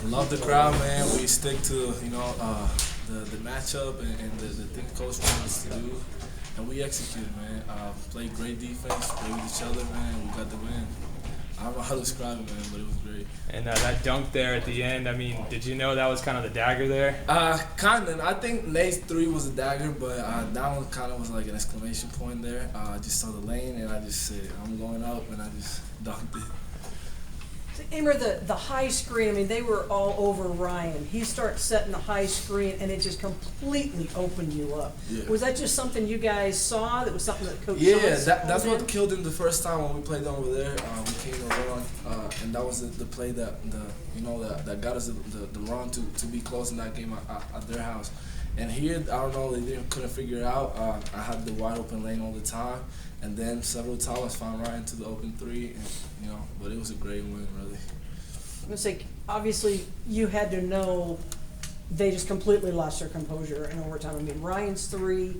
Love the crowd, man. We stick to the matchup and the thing coach wants us to do, and we execute, man. Played great defense, played with each other, man. We got the win. I don't know how to describe it, man, but it was great. And that dunk there at the end, I mean, did you know that was kind of the dagger there? Kind of. I think Nate's three was a dagger, but that one kind of was like an exclamation point there. I just saw the lane, and I just said, I'm going up, and I just dunked it. Amer, the high screen, I mean, they were all over Ryan. He starts setting the high screen, and it just completely opened you up. Yeah. Was that just something you guys saw? That was something that Coach that's what killed him the first time when we played over there. We came to run, and that was the play that got us the run to be close in that game at their house. And here, I don't know, they couldn't figure it out. I had the wide open lane all the time, and then several times found right into the open three, and but it was a great win, really. I'm gonna say, obviously, you had to know they just completely lost their composure in overtime. I mean, Ryan's three,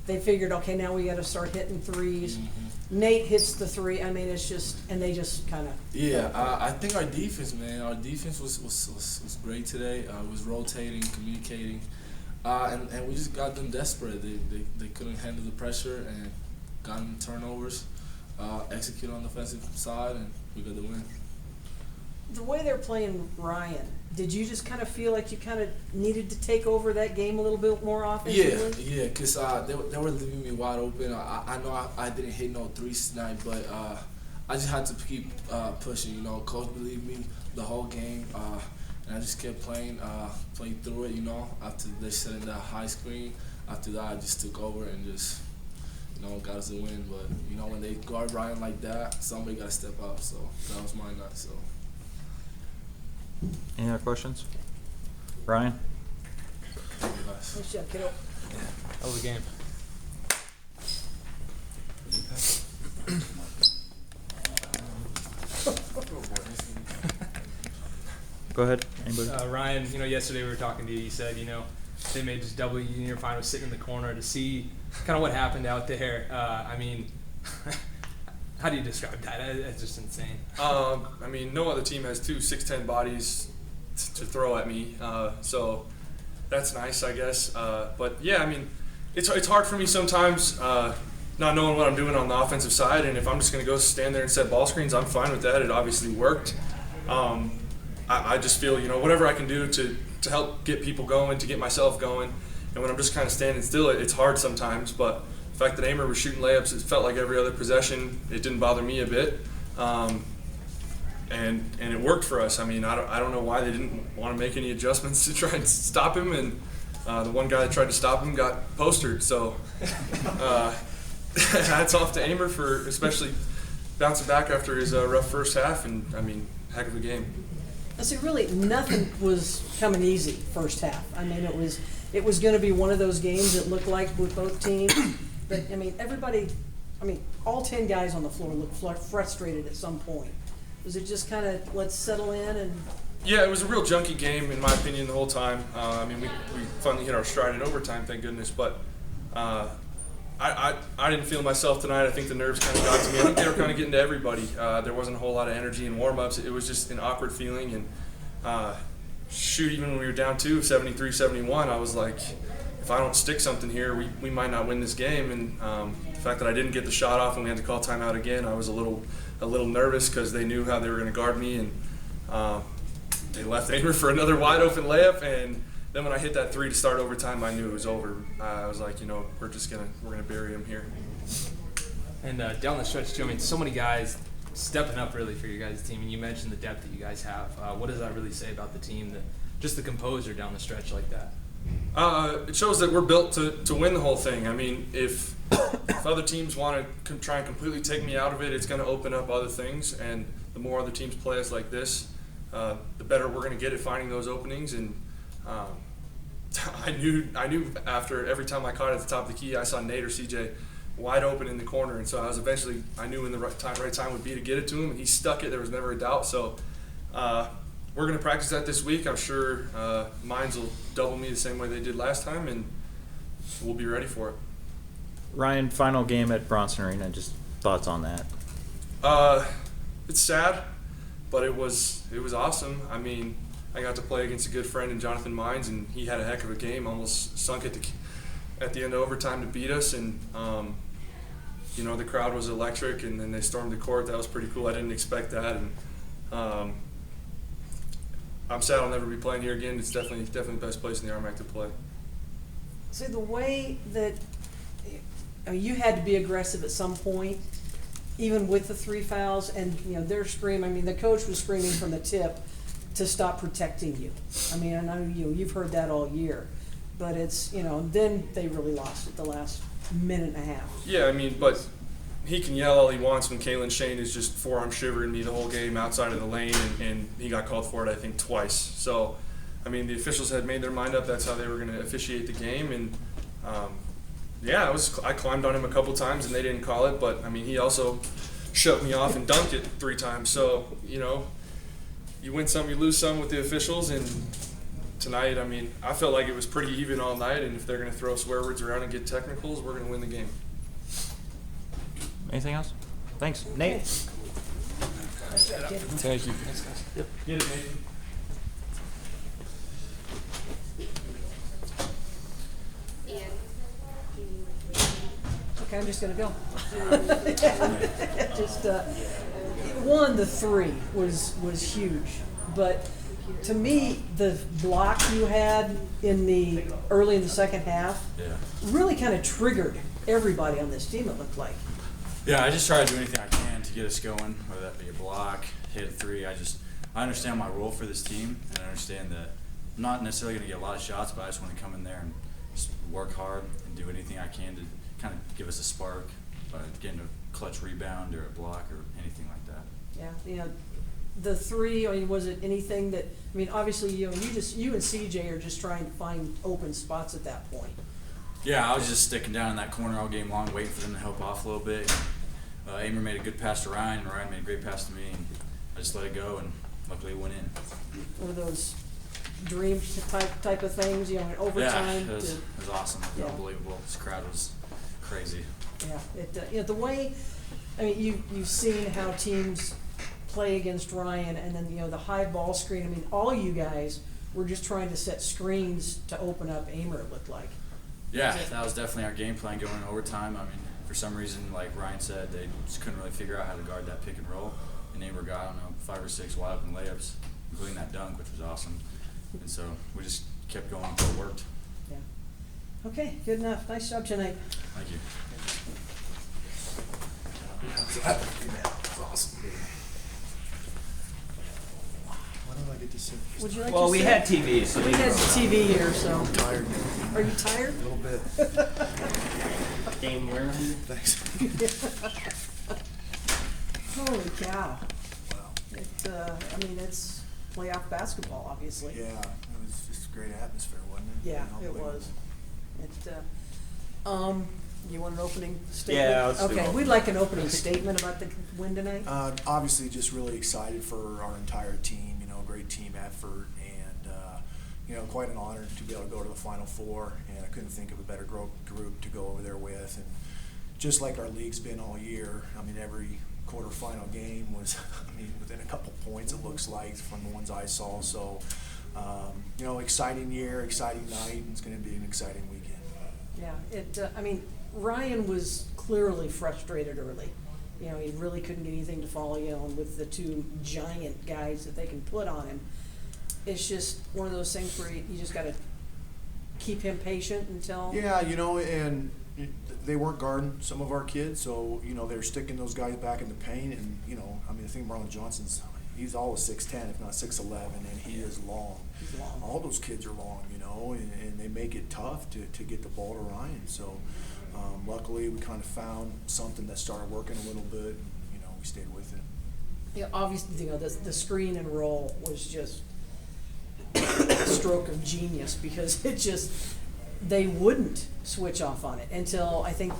they figured, okay, now we got to start hitting threes. Mm-hmm. Nate hits the three. I mean, it's just, and they just kind of. Yeah, I think our defense, man, was great today. It was rotating, communicating. And we just got them desperate. They couldn't handle the pressure and got them turnovers, execute on the offensive side, and we got the win. The way they're playing Ryan, did you just kind of feel like you kind of needed to take over that game a little bit more offensively? Yeah, because they were leaving me wide open. I know I didn't hit no threes tonight, but I just had to keep pushing. Coach believed me the whole game. And I just kept playing through it, after they set in that high screen. After that, I just took over and just, got us a win. But, when they guard Ryan like that, somebody got to step up. So that was my night, so. Any other questions? Ryan? Thank you, guys. Nice job, kiddo. That was a game. Go ahead. Anybody? Ryan, yesterday we were talking to you. You said, they may just double you in your final, sitting in the corner to see kind of what happened out there. I mean, how do you describe that? It's just insane. I mean, no other team has two 6'10" bodies to throw at me, so that's nice, I guess. But yeah, I mean, it's hard for me sometimes not knowing what I'm doing on the offensive side, and if I'm just going to go stand there and set ball screens, I'm fine with that. It obviously worked. I just feel, whatever I can do to help get people going, to get myself going. And when I'm just kind of standing still, it's hard sometimes. But the fact that Amer was shooting layups, it felt like every other possession. It didn't bother me a bit. And it worked for us. I mean, I don't know why they didn't want to make any adjustments to try and stop him. And the one guy that tried to stop him got postered. So hats off to Amer for especially bouncing back after his rough first half. And, I mean, heck of a game. So really, nothing was coming easy first half. I mean, it was going to be one of those games it looked like with both teams. But I mean, all 10 guys on the floor looked frustrated at some point. Was it just kind of let's settle in and? Yeah, it was a real junky game in my opinion the whole time. I mean, we finally hit our stride in overtime, thank goodness. But I didn't feel myself tonight. I think the nerves kind of got to me. I think they were kind of getting to everybody. There wasn't a whole lot of energy in warm-ups. It was just an awkward feeling. And even when we were down 73-71, I was like, if I don't stick something here, we might not win this game. And the fact that I didn't get the shot off and we had to call timeout again, I was a little nervous because they knew how they were going to guard me. And they left Amer for another wide-open layup. And then when I hit that three to start overtime, I knew it was over. I was like, we're gonna bury him here. And down the stretch too, I mean, so many guys stepping up really for your guys' team. And you mentioned the depth that you guys have. What does that really say about the team? Just the composure down the stretch like that. It shows that we're built to win the whole thing. I mean, if other teams want to try and completely take me out of it, it's going to open up other things. And the more other teams play us like this, the better we're going to get at finding those openings. And I knew after every time I caught it at the top of the key, I saw Nate or CJ wide open in the corner, and so I knew when the right time would be to get it to him, and he stuck it. There was never a doubt. So we're going to practice that this week. I'm sure mines will double me the same way they did last time, and we'll be ready for it. Ryan, final game at Bronson Arena. Just thoughts on that? It's sad, but it was awesome. I mean, I got to play against a good friend in Jonathan Mines, and he had a heck of a game. Almost sunk at the end of overtime to beat us, and you know, the crowd was electric, and then they stormed the court. That was pretty cool. I didn't expect that, and I'm sad I'll never be playing here again. It's definitely the best place in the RMAC to play. See, the way that, I mean, you had to be aggressive at some point, even with the 3 fouls, and, you know, they're screaming. I mean, the coach was screaming from the tip to stop protecting you. I mean, I know you've heard that all year, but it's, you know, then they really lost it the last minute and a half. Yeah, I mean, but he can yell all he wants when Kalen Shane is just forearm shivering me the whole game outside of the lane, and he got called for it, I think, twice. So, I mean, the officials had made their mind up. That's how they were going to officiate the game, and yeah, I climbed on him a couple times, and they didn't call it. But I mean, he also shoved me off and dunked it 3 times. So, you know, you win some, you lose some with the officials, and tonight, I mean, I felt like it was pretty even all night, and if they're going to throw swear words around and get technicals, we're going to win the game. Anything else? Thanks. Nate? Thank you. Get it, Nathan. Okay, I'm just gonna go. Just, one, the 3 was huge, but to me, the block you had early in the second half really kind of triggered everybody on this team, it looked like. Yeah, I just try to do anything I can to get us going, whether that be a block, hit a 3. I understand my role for this team, and I understand that I'm not necessarily going to get a lot of shots, but I just want to come in there and just work hard and do anything I can to kind of give us a spark by getting a clutch rebound or a block or anything like that. Yeah, you know, the 3, I mean, was it anything that, I mean, obviously, you know, you and CJ are just trying to find open spots at that point. Yeah, I was just sticking down in that corner all game long, waiting for them to help off a little bit. Amer made a good pass to Ryan, and Ryan made a great pass to me, and I just let it go, and luckily it went in. Were those dream type of things, you know, in overtime? Yeah, it was awesome. It was unbelievable. This crowd was crazy. Yeah, you know, the way, I mean, you've seen how teams play against Ryan, and then, you know, the high ball screen. I mean, all you guys were just trying to set screens to open up Amer, it looked like. Yeah, that was definitely our game plan going in overtime. I mean, for some reason, like Ryan said, they just couldn't really figure out how to guard that pick and roll. And Amer got, I don't know, 5 or 6 wide open layups, including that dunk, which was awesome. And so we just kept going until it worked. Yeah. Okay, good enough. Nice job tonight. Thank you. That's awesome. Why don't I get to sit? Would you like Well, to we sit? had TV, so We had TV here, so. I'm tired. Are you tired? A little bit. game winner. Thanks. Holy cow. Wow. I mean, it's playoff basketball, obviously. Yeah, it was just a great atmosphere, wasn't it? Yeah, it Unbelievable. was. You want an opening statement? Yeah, let's do Okay, it. we'd like an opening statement about the win tonight. Obviously, just really excited for our entire team. You know, great team effort, and you know, quite an honor to be able to go to the Final Four. And I couldn't think of a better group to go over there with. And just like our league's been all year, I mean, every quarterfinal game was, I mean, within a couple points. It looks like from the ones I saw. So, you know, exciting year, exciting night, and it's going to be an exciting weekend. Yeah, I mean, Ryan was clearly frustrated early. You know, he really couldn't get anything to follow, you know, and with the 2 giant guys that they can put on him. It's just one of those things where you just got to keep him patient until. Yeah, you know, and they weren't guarding some of our kids, so, you know, they're sticking those guys back in the paint. And, you know, I mean, I think Marlon Johnson's, he's always 6'10", if not 6'11", and he is long. He's long. All those kids are long, you know, and they make it tough to get the ball to Ryan. So, luckily, we kind of found something that started working a little bit, and, you know, we stayed with it. Yeah, obviously, you know, the screen and roll was just a stroke of genius, because it just, they wouldn't switch off on it until I think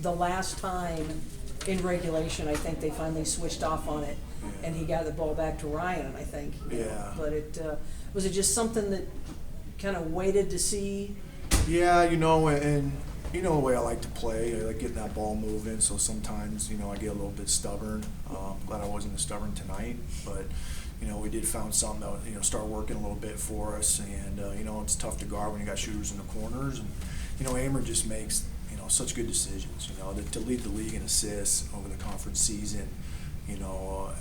the last time in regulation. I think they finally switched off on it, and he got the ball back to Ryan, I think. Yeah. But was it just something that kind of waited to see? Yeah, you know, and you know the way I like to play. I like getting that ball moving, so sometimes, you know, I get a little bit stubborn. Glad I wasn't as stubborn tonight. But, we did found something that start working a little bit for us, and it's tough to guard when you got shooters in the corners, and Amer just makes such good decisions. To lead the league in assists over the conference season,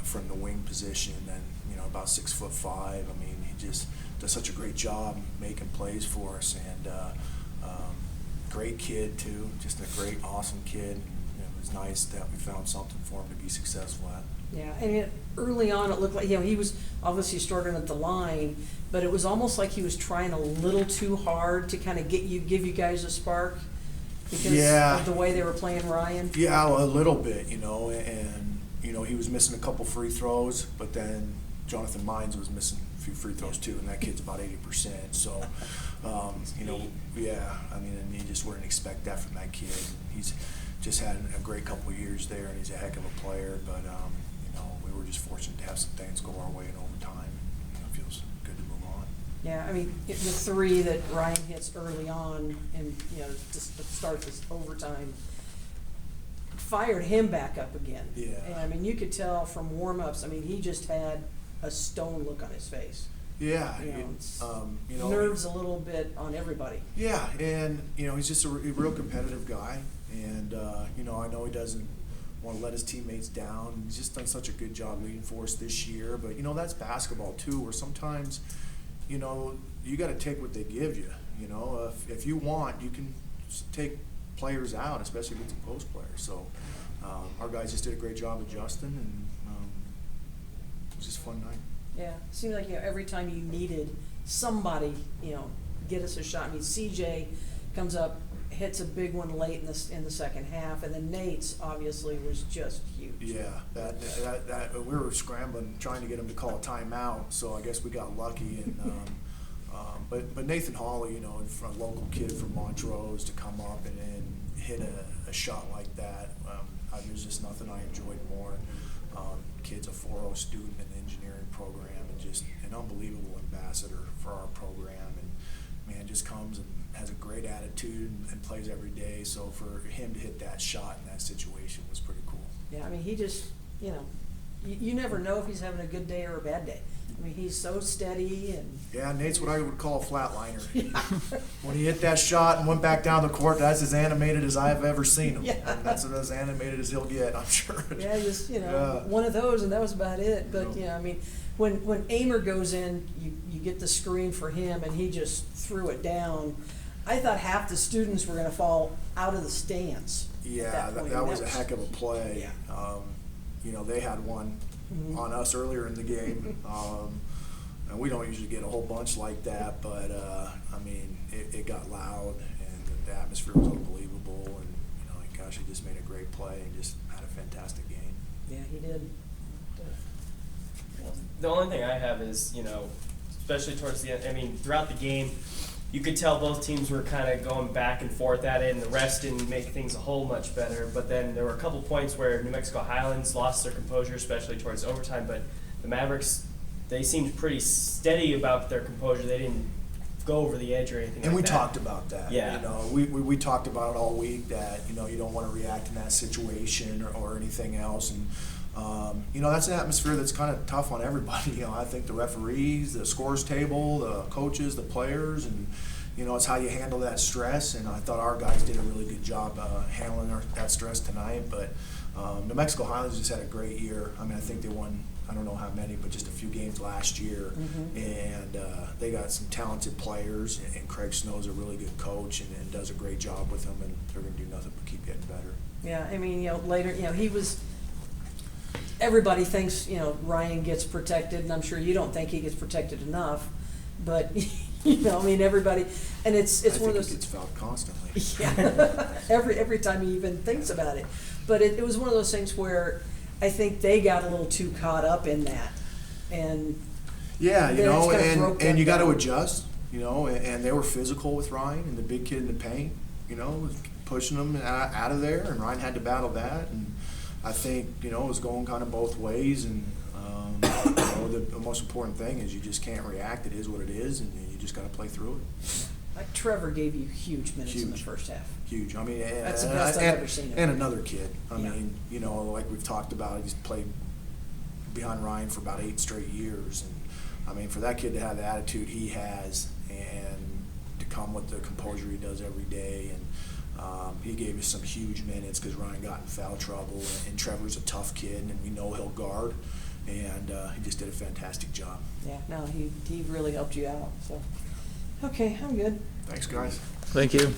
from the wing position, and about 6'5". I mean, he just does such a great job making plays for us, and great kid too, just a great, awesome kid. It was nice that we found something for him to be successful at. Yeah, and early on it looked like, he was obviously starting at the line, but it was almost like he was trying a little too hard to kind of give you guys a spark because of the way they were playing Ryan. Yeah, a little bit, and he was missing a couple free throws, but then Jonathan Mines was missing a few free throws too, and that kid's about 80%. So, yeah, I mean, and you just wouldn't expect that from that kid. He's just had a great couple of years there, and he's a heck of a player. But we were just fortunate to have some things go our way in overtime. It feels good to move on. Yeah, I mean, the three that Ryan hits early on, and just to start this overtime, fired him back up again. Yeah. And I mean, you could tell from warm-ups. I mean, he just had a stone look on his face. Yeah, nerves a little bit on everybody. Yeah, and he's just a real competitive guy, and I know he doesn't want to let his teammates down. He's just done such a good job leading for us this year. But that's basketball too, where sometimes you got to take what they give you. If you want, you can take players out, especially with the post players. So our guys just did a great job adjusting, and it was just a fun night. Yeah, it seemed like every time you needed somebody, get us a shot. I mean, CJ comes up, hits a big one late in the second half, and then Nate's obviously was just huge. Yeah, that we were scrambling trying to get him to call a timeout, so I guess we got lucky. And but Nathan Hawley, a local kid from Montrose, to come up and hit a shot like that, there's just nothing I enjoyed more. Kid's a 4.0 student in the engineering program, and just an unbelievable ambassador for our program, and man, just comes and has a great attitude and plays every day. So for him to hit that shot in that situation was pretty cool. Yeah, I mean, he just, you never know if he's having a good day or a bad day. I mean, he's so steady. And yeah, Nate's what I would call a flatliner. When he hit that shot and went back down the court, that's as animated as I've ever seen him. Yeah. And that's as animated as he'll get, I'm sure. Yeah, just one of those, and that was about it. But I mean, when Amer goes in, you get the screen for him, and he just threw it down. I thought half the students were going to fall out of the stands. Yeah, that was a heck of a play. Yeah. They had one on us earlier in the game. And we don't usually get a whole bunch like that, but I mean, it got loud, and the atmosphere was unbelievable. And gosh, he just made a great play and just had a fantastic game. Yeah, he did. The only thing I have is, especially towards the end, I mean, throughout the game, you could tell both teams were kind of going back and forth at it, and the rest didn't make things a whole much better. But then there were a couple points where New Mexico Highlands lost their composure, especially towards overtime. But the Mavericks, they seemed pretty steady about their composure. They didn't go over the edge or anything and like we that. talked about that. Yeah. We talked about it all week, that you don't want to react in that situation or anything else. And that's an atmosphere that's kind of tough on everybody. I think the referees, the scores table, the coaches, the players, and it's how you handle that stress. And I thought our guys did a really good job handling that stress tonight. But New Mexico Highlands just had a great year. I mean, I think they won, I don't know how many, but just a few games last year. And they got some talented players, and Craig Snow's a really good coach and does a great job with them, and they're going to do nothing but keep getting better. Yeah, I mean, later, he was. Everybody thinks, Ryan gets protected, and I'm sure you don't think he gets protected enough. But, I mean, everybody, and it's one of those. He gets fouled constantly. Yeah, every time he even thinks about it. But it was one of those things where I think they got a little too caught up in that, and yeah, and you got to down. adjust, and they were physical with Ryan and the big kid in the paint, pushing them out of there, and Ryan had to battle that, and I think it was going kind of both ways, and the most important thing is you just can't react. It is what it is, and you just got to play through it. Like Trevor gave you huge minutes in the first half. Huge. I mean, That's the best I've ever seen him. And another kid. I Yeah. mean, like we've talked about, he's played behind Ryan for about 8 straight years. And I mean, for that kid to have the attitude he has and to come with the composure he does every day, and he gave us some huge minutes because Ryan got in foul trouble, and Trevor's a tough kid, and we know he'll guard, and he just did a fantastic job. Yeah, no, he really helped you out, so. Okay, I'm good. Thanks, guys. Thank you.